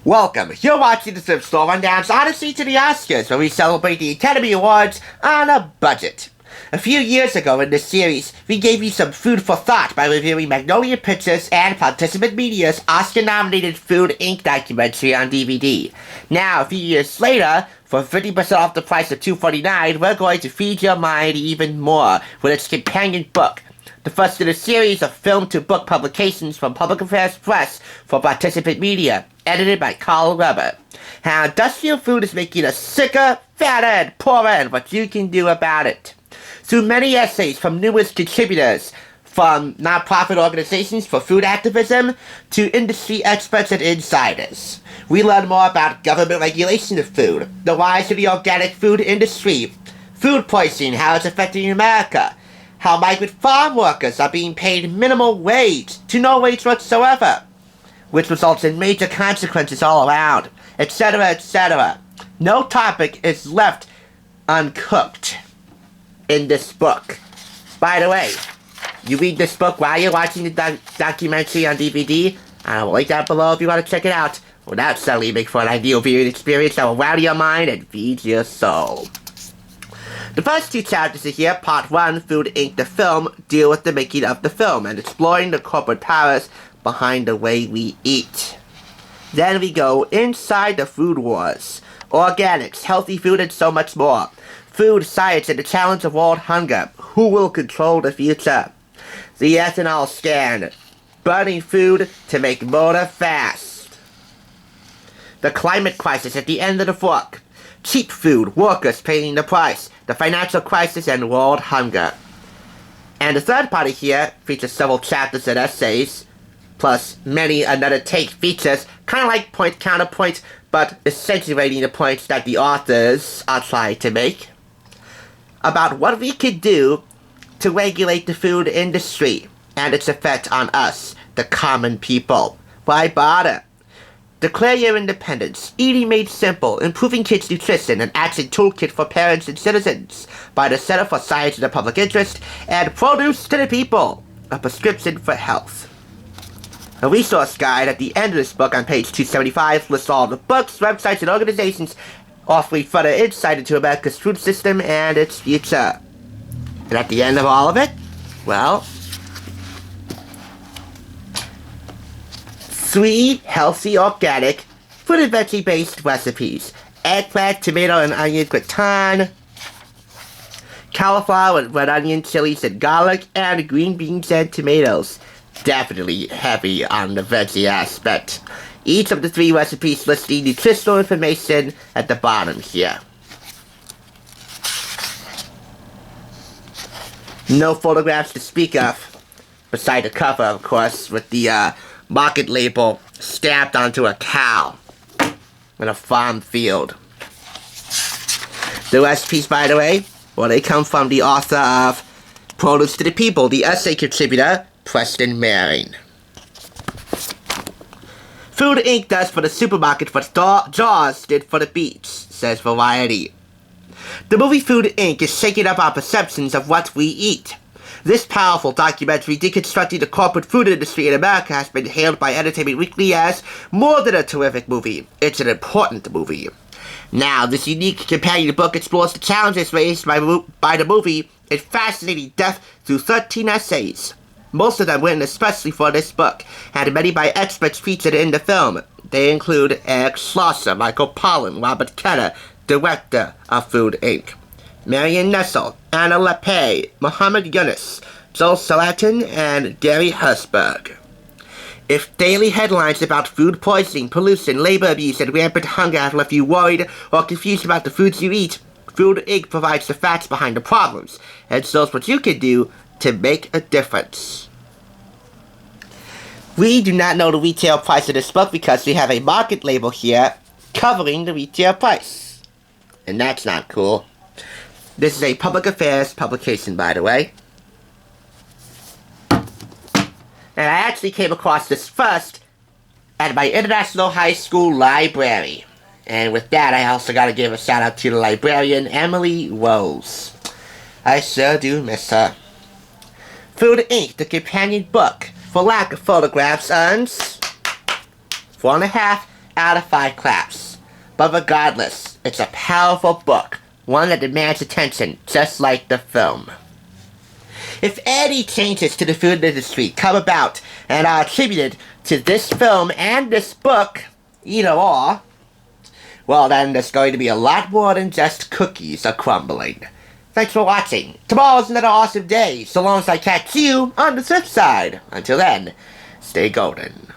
Welcome, you're watching the Thrift Store Rundown's Odyssey to the Oscars, where we celebrate the Academy Awards on a budget. A few years ago in this series, we gave you some food for thought by reviewing Magnolia Pictures and Participant Media's Oscar-nominated Food Inc. documentary on DVD. Now, a few years later, for 50% off the price of $2.49, we're going to feed your mind even more with its companion book, the first in a series of film-to-book publications from Public Affairs Press for Participant Media, edited by Carl Weber. How industrial food is making us sicker, fatter, and poorer, and what you can do about it. Through many essays from numerous contributors, from nonprofit organizations for food activism to industry experts and insiders, we learn more about government regulation of food, the rise of the organic food industry, food poisoning, how it's affecting America, how migrant farm workers are being paid minimal wage to no wage whatsoever, which results in major consequences all around, etc., etc. No topic is left uncooked in this book. By the way, you read this book while you're watching the documentary on DVD, and I'll link down below if you want to check it out, without suddenly make for an ideal viewing experience that will wow your mind and feed your soul. The first two chapters are here. Part 1, Food Inc. the film, deal with the making of the film and exploring the corporate powers behind the way we eat. Then we go inside the food wars. Organics, healthy food, and so much more. Food, science, and the challenge of world hunger. Who will control the future? The ethanol scan. Burning food to make motor fast. The climate crisis at the end of the fork. Cheap food, workers paying the price, the financial crisis, and world hunger. And the third part here features several chapters and essays, plus many another take features, kind of like point counterpoint, but accentuating the points that the authors are trying to make, about what we could do to regulate the food industry and its effect on us, the common people. Why bother? Declare your independence, eating made simple, improving kids' nutrition, an action toolkit for parents and citizens by the Center for Science and the Public Interest, and Produce to the People, a prescription for health. A resource guide at the end of this book on page 275 lists all the books, websites, and organizations offering further insight into America's food system and its future. And at the end of all of it, well, 3 healthy, organic, fruit and veggie-based recipes. Eggplant, tomato, and onion gratin, cauliflower with red onion, chilies, and garlic, and green beans and tomatoes. Definitely heavy on the veggie aspect. Each of the 3 recipes listing nutritional information at the bottom here. No photographs to speak of, beside the cover, of course, with the market label stamped onto a cow in a farm field. The recipes, by the way, well, they come from the author of Produce to the People, the essay contributor, Preston Maring. Food Inc. does for the supermarket what Jaws did for the beach, says Variety. The movie Food Inc. is shaking up our perceptions of what we eat. This powerful documentary deconstructing the corporate food industry in America has been hailed by Entertainment Weekly as more than a terrific movie. It's an important movie. Now, this unique companion book explores the challenges raised by the movie in fascinating depth through 13 essays. Most of them written especially for this book, and many by experts featured in the film. They include Eric Schlosser, Michael Pollan, Robert Kenner, director of Food Inc., Marion Nessel, Anna Lepay, Muhammad Yunus, Joel Salatin, and Gary Herzberg. If daily headlines about food poisoning, pollution, labor abuse, and rampant hunger have left you worried or confused about the foods you eat, Food Inc. provides the facts behind the problems and shows what you can do to make a difference. We do not know the retail price of this book because we have a market label here covering the retail price. And that's not cool. This is a public affairs publication, by the way. And I actually came across this first at my International High School library. And with that, I also gotta give a shout out to the librarian, Emily Rose. I sure do miss her. Food Inc., the companion book, for lack of photographs, earns 4.5 out of 5 claps. But regardless, it's a powerful book, one that demands attention, just like the film. If any changes to the food industry come about and are attributed to this film and this book, either or, well then there's going to be a lot more than just cookies are crumbling. Thanks for watching. Tomorrow's another awesome day, so long as I catch you on the flip side. Until then, stay golden.